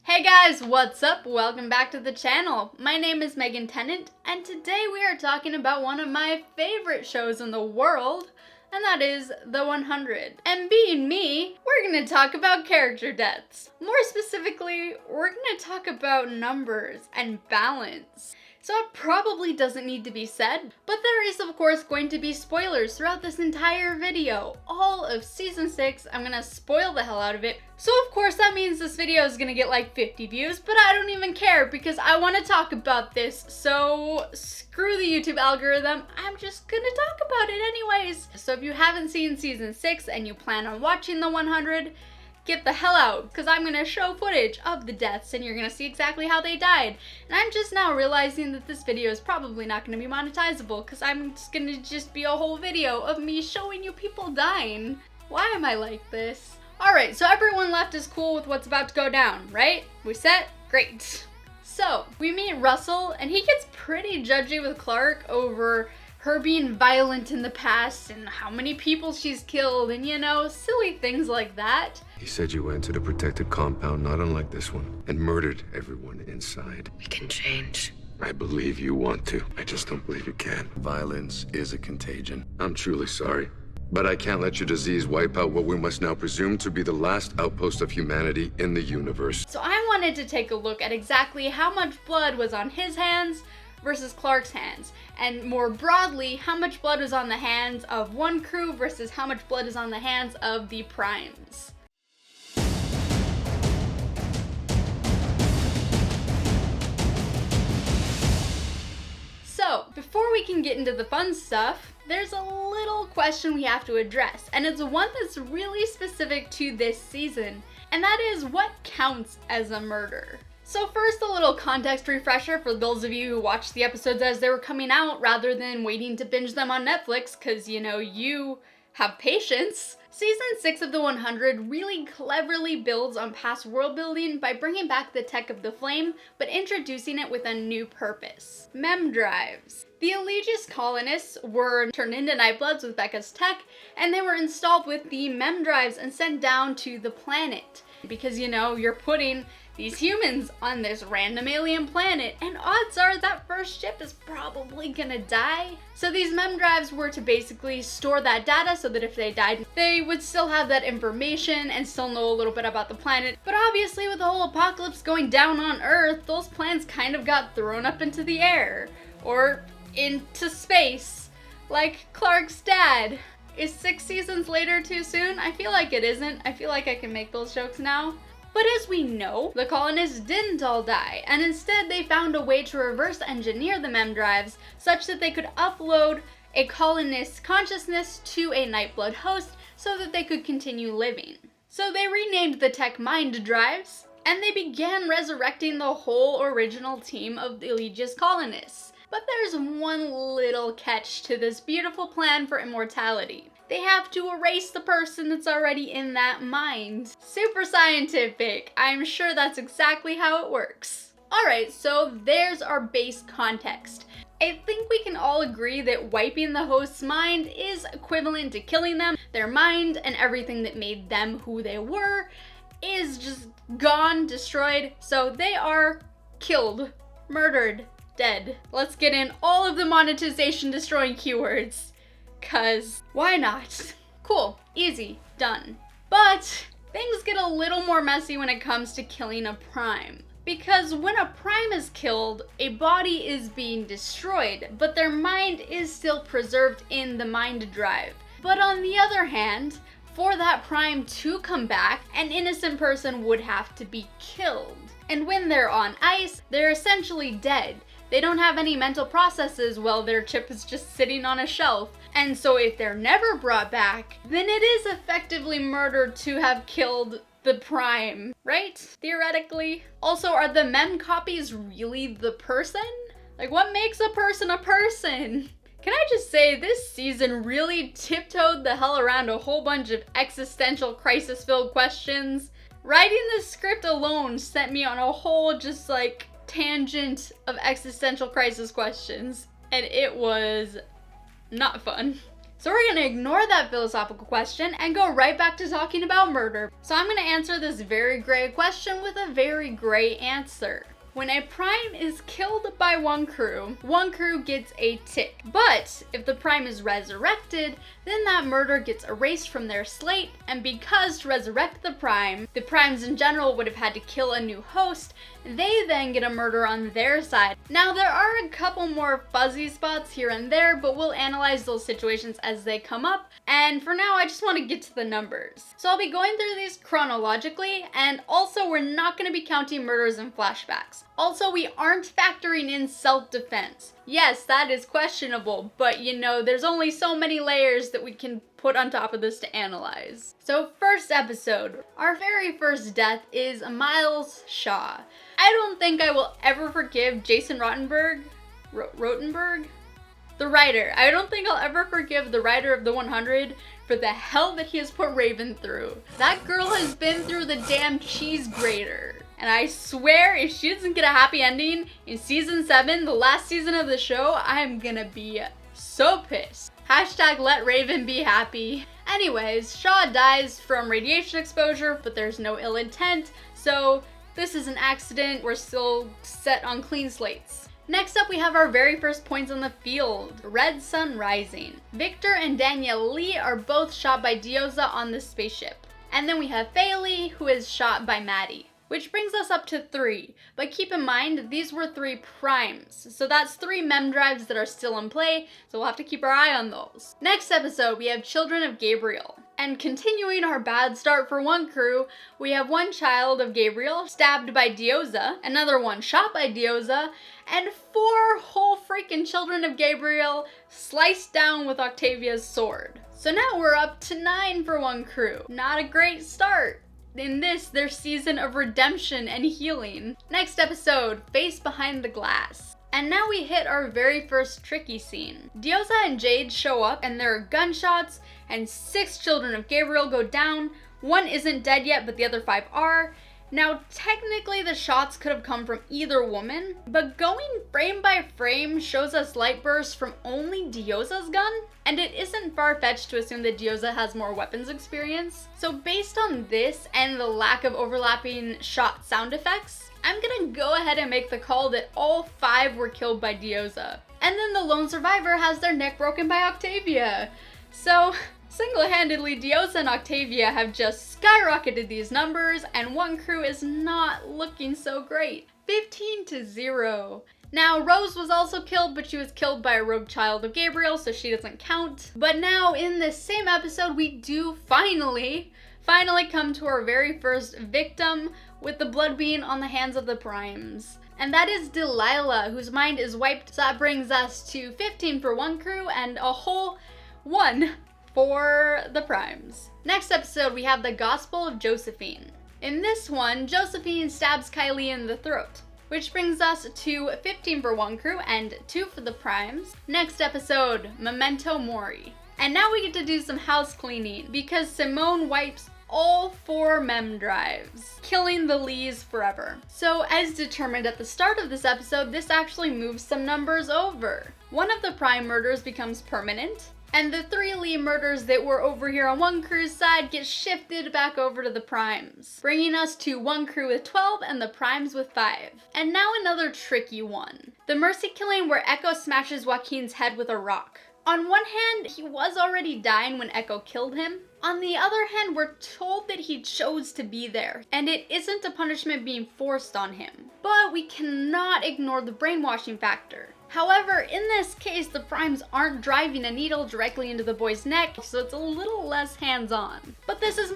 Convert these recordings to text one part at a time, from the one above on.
Hey guys, what's up? Welcome back to the channel. My name is Megan Tennant, and today we are talking about one of my favorite shows in the world, and that is The 100. And being me, we're gonna talk about character deaths. More specifically, we're gonna talk about numbers and balance. So it probably doesn't need to be said, but there is of course going to be spoilers throughout this entire video. All of season 6, I'm gonna spoil the hell out of it. So of course that means this video is gonna get like 50 views, but I don't even care because I wanna talk about this. So screw the YouTube algorithm, I'm just gonna talk about it anyways. So if you haven't seen season 6 and you plan on watching the 100, get the hell out, because I'm going to show footage of the deaths and you're going to see exactly how they died. And I'm just now realizing that this video is probably not going to be monetizable, because I'm just going to just be a whole video of me showing you people dying. Why am I like this? Alright, so everyone left is cool with what's about to go down, right? We set? Great. So, we meet Russell, and he gets pretty judgy with Clarke over her being violent in the past and how many people she's killed and, you know, silly things like that. He said you went to the protected compound, not unlike this one, and murdered everyone inside. We can change. I believe you want to. I just don't believe you can. Violence is a contagion. I'm truly sorry, but I can't let your disease wipe out what we must now presume to be the last outpost of humanity in the universe. So I wanted to take a look at exactly how much blood was on his hands versus Clarke's hands, and more broadly, how much blood was on the hands of one crew versus how much blood is on the hands of the primes. So, before we can get into the fun stuff, there's a little question we have to address, and it's one that's really specific to this season, and that is what counts as a murder. So first, a little context refresher for those of you who watched the episodes as they were coming out rather than waiting to binge them on Netflix, because, you know, you have patience. Season 6 of The 100 really cleverly builds on past world building by bringing back the tech of the flame, but introducing it with a new purpose. Mem drives. The ALETHEIA colonists were turned into Nightbloods with Becca's tech, and they were installed with the mem drives and sent down to the planet. Because, you know, you're putting these humans on this random alien planet, and odds are that first ship is probably gonna die. So these mem drives were to basically store that data so that if they died, they would still have that information and still know a little bit about the planet. But obviously with the whole apocalypse going down on Earth, those plans kind of got thrown up into the air. Or into space. Like Clarke's dad. Is 6 seasons later too soon? I feel like it isn't. I feel like I can make those jokes now. But as we know, the colonists didn't all die, and instead they found a way to reverse engineer the mem drives such that they could upload a colonist's consciousness to a Nightblood host so that they could continue living. So they renamed the tech mind drives, and they began resurrecting the whole original team of the ALETHEIA colonists. But there's one little catch to this beautiful plan for immortality. They have to erase the person that's already in that mind. Super scientific. I'm sure that's exactly how it works. Alright, so there's our base context. I think we can all agree that wiping the host's mind is equivalent to killing them. Their mind and everything that made them who they were is just gone, destroyed. So they are killed, murdered, dead. Let's get in all of the monetization destroying keywords. Cause why not? Cool, easy, done. But things get a little more messy when it comes to killing a prime. Because when a prime is killed, a body is being destroyed, but their mind is still preserved in the mind drive. But on the other hand, for that prime to come back, an innocent person would have to be killed. And when they're on ice, they're essentially dead. They don't have any mental processes while their chip is just sitting on a shelf. And so if they're never brought back, then it is effectively murder to have killed the prime, right? Theoretically. Also, are the mem copies really the person? Like, what makes a person a person? Can I just say, this season really tiptoed the hell around a whole bunch of existential crisis-filled questions. Writing this script alone sent me on a whole just like tangent of existential crisis questions, and it was not fun. So we're gonna ignore that philosophical question and go right back to talking about murder. So I'm gonna answer this very gray question with a very gray answer. When a prime is killed by one crew gets a tick. But if the prime is resurrected, then that murder gets erased from their slate, and because to resurrect the primes in general would have had to kill a new host, they then get a murder on their side. Now there are a couple more fuzzy spots here and there, but we'll analyze those situations as they come up, and for now I just want to get to the numbers. So I'll be going through these chronologically, and also we're not going to be counting murders and flashbacks. Also, we aren't factoring in self-defense. Yes, that is questionable, but you know, there's only so many layers that we can put on top of this to analyze. So first episode, our very first death is Miles Shaw. I don't think I will ever forgive Jason Rothenberg, the writer. I don't think I'll ever forgive the writer of the 100 for the hell that he has put Raven through. That girl has been through the damn cheese grater. And I swear if she doesn't get a happy ending in season 7, the last season of the show, I'm gonna be so pissed. Hashtag let Raven be happy. Anyways, Shaw dies from radiation exposure, but there's no ill intent, so this is an accident. We're still set on clean slates. Next up, we have our very first points on the field. Red Sun Rising. Victor and Danielle Lee are both shot by Dioza on the spaceship. And then we have Faylee, who is shot by Maddie. Which brings us up to 3, but keep in mind, these were 3 primes, so that's 3 mem drives that are still in play, so we'll have to keep our eye on those. Next episode, we have Children of Gabriel. And continuing our bad start for one crew, we have one child of Gabriel stabbed by Dioza, another one shot by Dioza, and 4 whole freaking Children of Gabriel sliced down with Octavia's sword. So now we're up to 9 for one crew. Not a great start. In this, their season of redemption and healing. Next episode, Face Behind the Glass. And now we hit our very first tricky scene. Dioza and Jade show up and there are gunshots and 6 Children of Gabriel go down. 1 isn't dead yet, but the other 5 are. Now, technically the shots could have come from either woman, but going frame by frame shows us light bursts from only Dioza's gun, and it isn't far-fetched to assume that Dioza has more weapons experience. So based on this and the lack of overlapping shot sound effects, I'm gonna go ahead and make the call that all 5 were killed by Dioza. And then the lone survivor has their neck broken by Octavia. So single-handedly, Dioza and Octavia have just skyrocketed these numbers, and one crew is not looking so great. 15-0. Now, Rose was also killed, but she was killed by a rogue child of Gabriel, so she doesn't count. But now, in this same episode, we do finally come to our very first victim, with the blood being on the hands of the primes. And that is Delilah, whose mind is wiped. So that brings us to 15 for one crew, and a whole 1 for the primes. Next episode, we have the Gospel of Josephine. In this one, Josephine stabs Kylie in the throat, which brings us to 15 for one crew and 2 for the primes. Next episode, Memento Mauri. And now we get to do some house cleaning because Simone wipes all 4 mem drives, killing the Lees forever. So as determined at the start of this episode, this actually moves some numbers over. One of the prime murders becomes permanent, and the 3 Lee murders that were over here on one crew's side get shifted back over to the primes, bringing us to one crew with 12 and the primes with 5. And now another tricky one. The mercy killing where Echo smashes Joaquin's head with a rock. On one hand, he was already dying when Echo killed him. On the other hand, we're told that he chose to be there, and it isn't a punishment being forced on him. But we cannot ignore the brainwashing factor. However, in this case, the primes aren't driving a needle directly into the boy's neck, so it's a little less hands-on. But this is,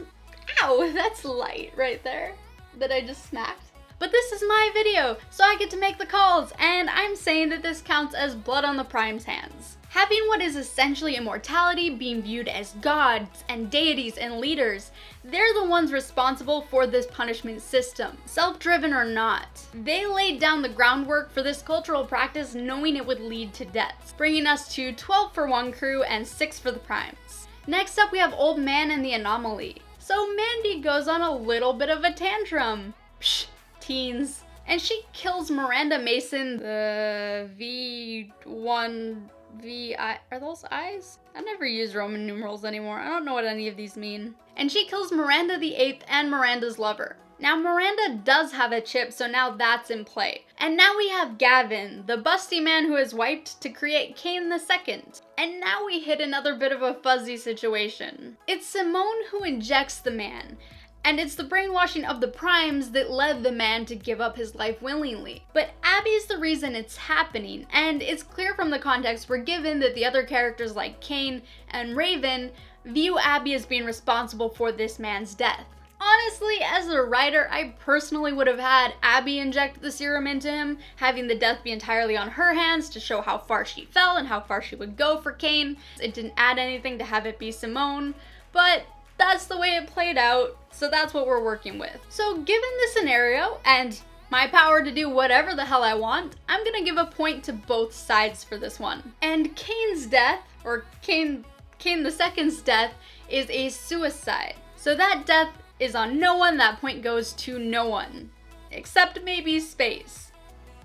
ow, that's light right there that I just smacked. But this is my video, so I get to make the calls, and I'm saying that this counts as blood on the prime's hands. Having what is essentially immortality being viewed as gods and deities and leaders, they're the ones responsible for this punishment system, self-driven or not. They laid down the groundwork for this cultural practice knowing it would lead to deaths, bringing us to 12 for one crew and 6 for the primes. Next up, we have Old Man and the Anomaly. So Mandy goes on a little bit of a tantrum. Psh, teens. And she kills Miranda Mason, the V1 VI. Are those I's? I never use Roman numerals anymore. I don't know what any of these mean. And she kills Miranda the 8th and Miranda's lover. Now Miranda does have a chip, so now that's in play. And now we have Gavin, the busty man who is wiped to create Cain the Second. And now we hit another bit of a fuzzy situation. It's Simone who injects the man. And it's the brainwashing of the primes that led the man to give up his life willingly. But Abby's the reason it's happening, and it's clear from the context we're given that the other characters like Cain and Raven view Abby as being responsible for this man's death. Honestly, as a writer, I personally would have had Abby inject the serum into him, having the death be entirely on her hands to show how far she fell and how far she would go for Cain. It didn't add anything to have it be Simone, but that's the way it played out, so that's what we're working with. So given the scenario, and my power to do whatever the hell I want, I'm gonna give a point to both sides for this one. And Cain's death, or Cain the Second's death, is a suicide. So that death is on no one, that point goes to no one. Except maybe space.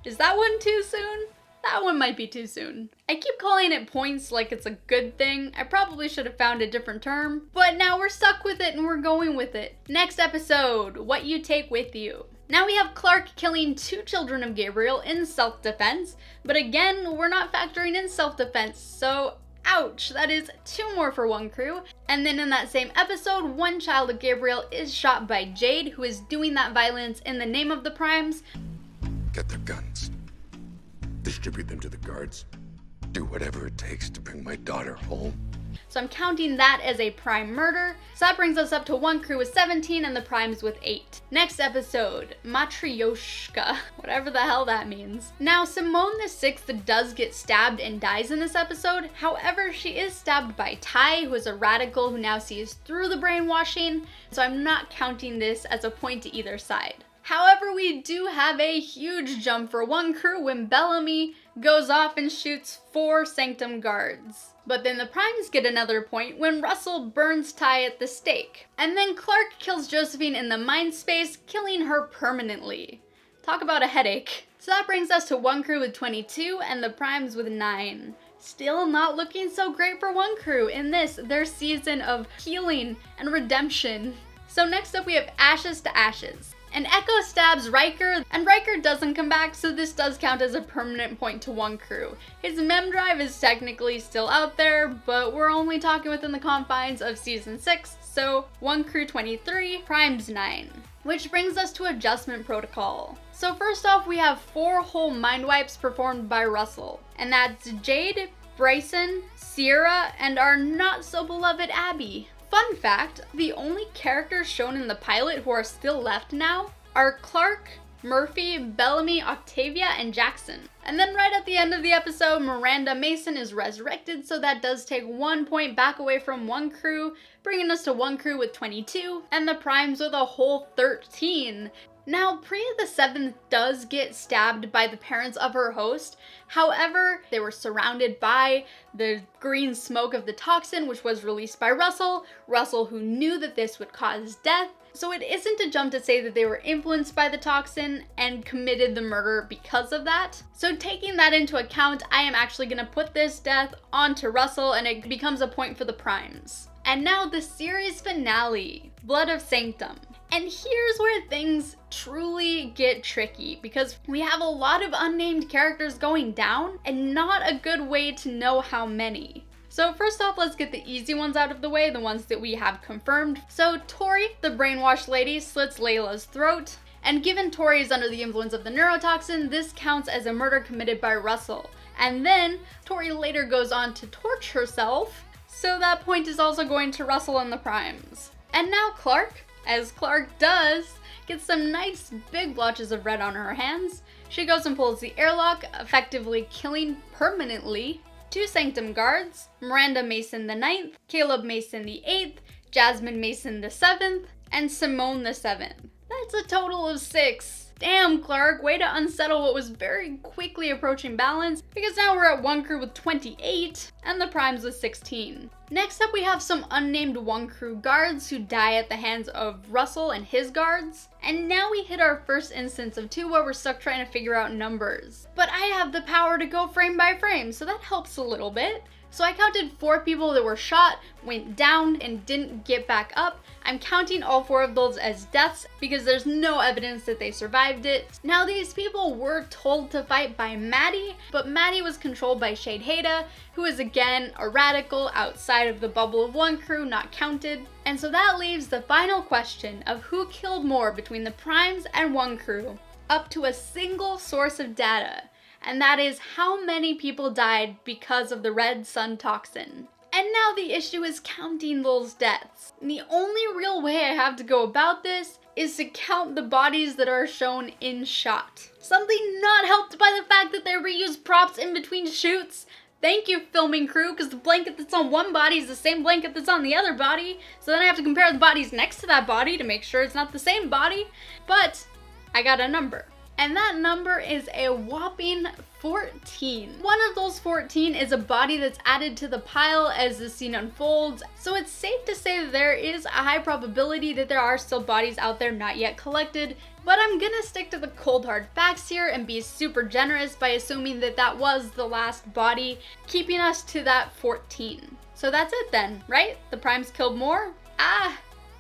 Is that one too soon? That one might be too soon. I keep calling it points like it's a good thing. I probably should have found a different term, but now we're stuck with it and we're going with it. Next episode, what you take with you. Now we have Clarke killing 2 children of Gabriel in self-defense, but again, we're not factoring in self-defense, so ouch, that is 2 more for one crew. And then in that same episode, 1 child of Gabriel is shot by Jade, who is doing that violence in the name of the primes. Get their guns. Distribute them to the guards. Do whatever it takes to bring my daughter home. So I'm counting that as a prime murder. So that brings us up to one crew with 17 and the primes with 8. Next episode, Matryoshka, whatever the hell that means. Now Simone the 6th does get stabbed and dies in this episode. However, she is stabbed by Ty, who is a radical who now sees through the brainwashing. So I'm not counting this as a point to either side. However, we do have a huge jump for one crew when Bellamy goes off and shoots 4 Sanctum guards. But then the primes get another point when Russell burns Ty at the stake. And then Clarke kills Josephine in the mind space, killing her permanently. Talk about a headache. So that brings us to one crew with 22 and the primes with 9. Still not looking so great for one crew in this, their season of healing and redemption. So next up we have Ashes to Ashes. And Echo stabs Riker, and Riker doesn't come back, so this does count as a permanent point to one crew. His mem drive is technically still out there, but we're only talking within the confines of season 6, so one crew 23, primes 9. Which brings us to adjustment protocol. So first off, we have 4 whole mind wipes performed by Russell, and that's Jade, Bryson, Sierra, and our not so beloved Abby. Fun fact, the only characters shown in the pilot who are still left now are Clarke, Murphy, Bellamy, Octavia, and Jackson. And then right at the end of the episode, Miranda Mason is resurrected, so that does take 1 point back away from one crew, bringing us to one crew with 22, and the primes with a whole 13. Now, Priya the 7th does get stabbed by the parents of her host. However, they were surrounded by the green smoke of the toxin, which was released by Russell who knew that this would cause death. So it isn't a jump to say that they were influenced by the toxin and committed the murder because of that. So taking that into account, I am actually going to put this death onto Russell and it becomes a point for the primes. And now the series finale, Blood of Sanctum. And here's where things truly get tricky because we have a lot of unnamed characters going down and not a good way to know how many. So first off, let's get the easy ones out of the way, the ones that we have confirmed. So Tori, the brainwashed lady, slits Layla's throat. And given Tori is under the influence of the neurotoxin, this counts as a murder committed by Russell. And then Tori later goes on to torch herself. So that point is also going to Russell and the primes. And now Clarke, as Clarke does, gets some nice big blotches of red on her hands. She goes and pulls the airlock, effectively killing permanently 2 Sanctum guards, Miranda Mason the 9th, Caleb Mason the 8th, Jasmine Mason the 7th, and Simone the 7th. That's a total of 6. Damn, Clarke, way to unsettle what was very quickly approaching balance, because now we're at one crew with 28, and the primes with 16. Next up, we have some unnamed Wonkru guards who die at the hands of Russell and his guards. And now we hit our first instance of 2 where we're stuck trying to figure out numbers. But I have the power to go frame by frame, so that helps a little bit. So I counted 4 people that were shot, went down, and didn't get back up. I'm counting all 4 of those as deaths because there's no evidence that they survived it. Now these people were told to fight by Maddie, but Maddie was controlled by Shade Haida, who is again a radical outside of the bubble of Wonkru, not counted. And so that leaves the final question of who killed more between the Primes and Wonkru up to a single source of data. And that is how many people died because of the red sun toxin. And now the issue is counting those deaths. And the only real way I have to go about this is to count the bodies that are shown in shot. Something not helped by the fact that they reused props in between shoots. Thank you, filming crew, because the blanket that's on one body is the same blanket that's on the other body. So then I have to compare the bodies next to that body to make sure it's not the same body. But I got a number. And that number is a whopping 14. One of those 14 is a body that's added to the pile as the scene unfolds, so it's safe to say that there is a high probability that there are still bodies out there not yet collected, but I'm gonna stick to the cold hard facts here and be super generous by assuming that that was the last body, keeping us to that 14. So that's it then, right? The Primes killed more?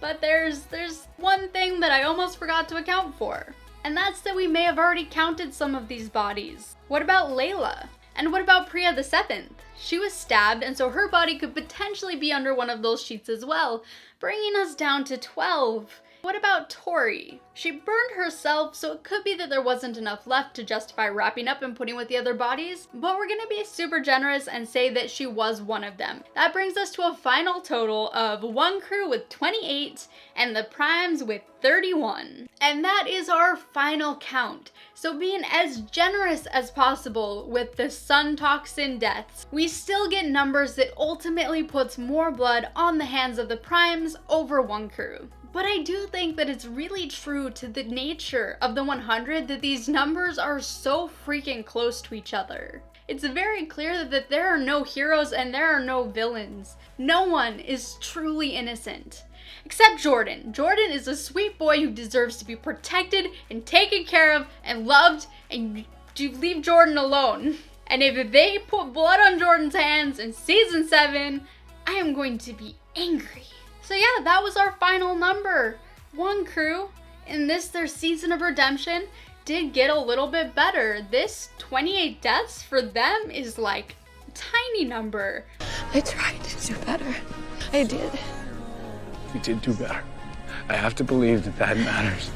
But there's one thing that I almost forgot to account for. And that's that we may have already counted some of these bodies. What about Layla? And what about Priya the 7th? She was stabbed, and so her body could potentially be under one of those sheets as well, bringing us down to 12. What about Tori? She burned herself, so it could be that there wasn't enough left to justify wrapping up and putting with the other bodies, but we're gonna be super generous and say that she was one of them. That brings us to a final total of Wonkru with 28 and the Primes with 31. And that is our final count. So being as generous as possible with the sun toxin deaths, we still get numbers that ultimately puts more blood on the hands of the Primes over Wonkru. But I do think that it's really true to the nature of the 100 that these numbers are so freaking close to each other. It's very clear that there are no heroes and there are no villains. No one is truly innocent. Except Jordan. Jordan is a sweet boy who deserves to be protected and taken care of and loved, and you leave Jordan alone. And if they put blood on Jordan's hands in season 7, I am going to be angry. So yeah, that was our final number. Wonkru, in this their season of redemption, did get a little bit better. This 28 deaths for them is like a tiny number. I tried to do better. I did. You did do better. I have to believe that that matters.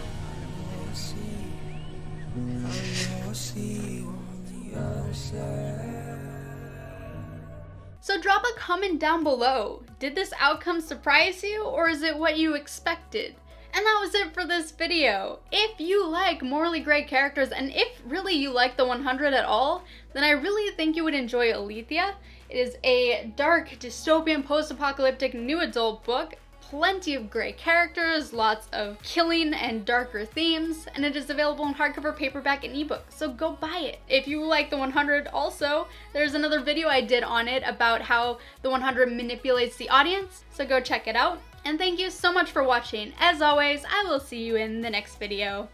So drop a comment down below. Did this outcome surprise you, or is it what you expected? And that was it for this video. If you like morally gray characters, and if really you like the 100 at all, then I really think you would enjoy ALETHEIA. It is a dark, dystopian, post-apocalyptic new adult book. Plenty of gray characters, lots of killing and darker themes, and it is available in hardcover, paperback, and ebook, so go buy it. If you like the 100 also, there's another video I did on it about how the 100 manipulates the audience, so go check it out. And thank you so much for watching. As always, I will see you in the next video.